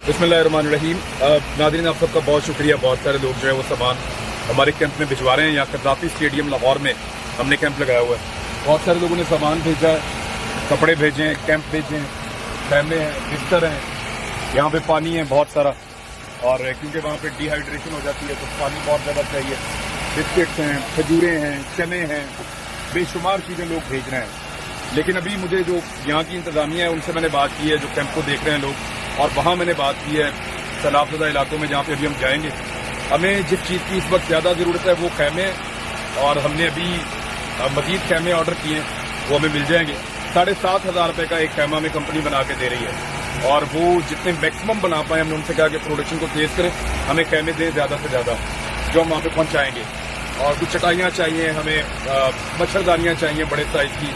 बिस्मिल्लाहिर्रहमानिर्रहीम। नाज़रीन, आप सबका बहुत शुक्रिया। बहुत सारे लोग जो है वो सामान हमारे कैंप में भिजवा रहे हैं। यहाँ कज़ाफ़ी स्टेडियम लाहौर में हमने कैंप लगाया हुआ है। बहुत सारे लोगों ने सामान भेजा है, कपड़े भेजे हैं, कैंप भेजे हैं, खैमे हैं, बिस्तर हैं, यहाँ पे पानी है बहुत सारा, और क्योंकि वहाँ पे डिहाइड्रेशन हो जाती है तो पानी बहुत ज़्यादा चाहिए। बिस्किट्स हैं, खजूरें हैं, चने हैं, बेशुमार चीज़ें लोग भेज रहे हैं। लेकिन अभी मुझे जो यहाँ की इंतज़ामिया है उनसे मैंने बात की है, जो कैंप को देख रहे हैं लोग, और वहाँ मैंने बात की है सैलाबज़दा इलाकों में जहाँ पे अभी हम जाएंगे। हमें जिस चीज़ की इस वक्त ज़्यादा ज़रूरत है वो खैमे, और हमने अभी मज़ीद खैमे ऑर्डर किए हैं, वो हमें मिल जाएंगे। 7,500 रुपये का एक खैमा हमें कंपनी बना के दे रही है, और वो जितने मैक्सिमम बना पाए हमने उनसे कहा कि प्रोडक्शन को तेज़ करें, हमें खैमे दें ज़्यादा से ज़्यादा, जो हम वहाँ पे पहुँचाएँगे। और कुछ चटाइयाँ चाहिए हमें, मच्छरदानियाँ चाहिए बड़े साइज़ की,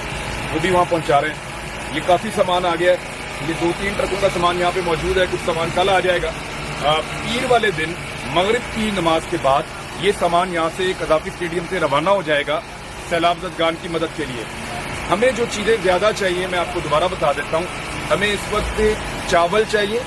वो भी वहाँ पहुँचा रहे हैं। ये काफ़ी सामान आ गया है। ये 2-3 ट्रकों का सामान यहाँ पे मौजूद है। कुछ सामान कल आ जाएगा। पीर वाले दिन मगरिब की नमाज के बाद ये सामान यहाँ से कज़ाफ़ी स्टेडियम से रवाना हो जाएगा सैलाब ज़दगान की मदद के लिए। हमें जो चीज़ें ज़्यादा चाहिए मैं आपको दोबारा बता देता हूँ। हमें इस वक्त चावल चाहिए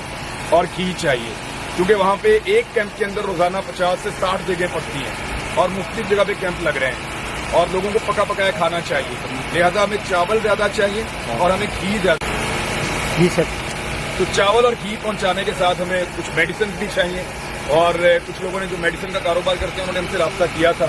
और घी चाहिए, क्योंकि वहाँ पे एक कैंप के अंदर रोज़ाना 50 से 60 जगह पड़ती हैं और मुख्तलिफ जगह पे कैंप लग रहे हैं, और लोगों को पका पकाया खाना चाहिए। लिहाजा हमें चावल ज़्यादा चाहिए और हमें घी ज़्यादा। जी सर। तो चावल और घी पहुंचाने के साथ हमें कुछ मेडिसिन भी चाहिए, और कुछ लोगों ने जो मेडिसिन का कारोबार करते हैं उन्होंने हमसे राब्ता किया था।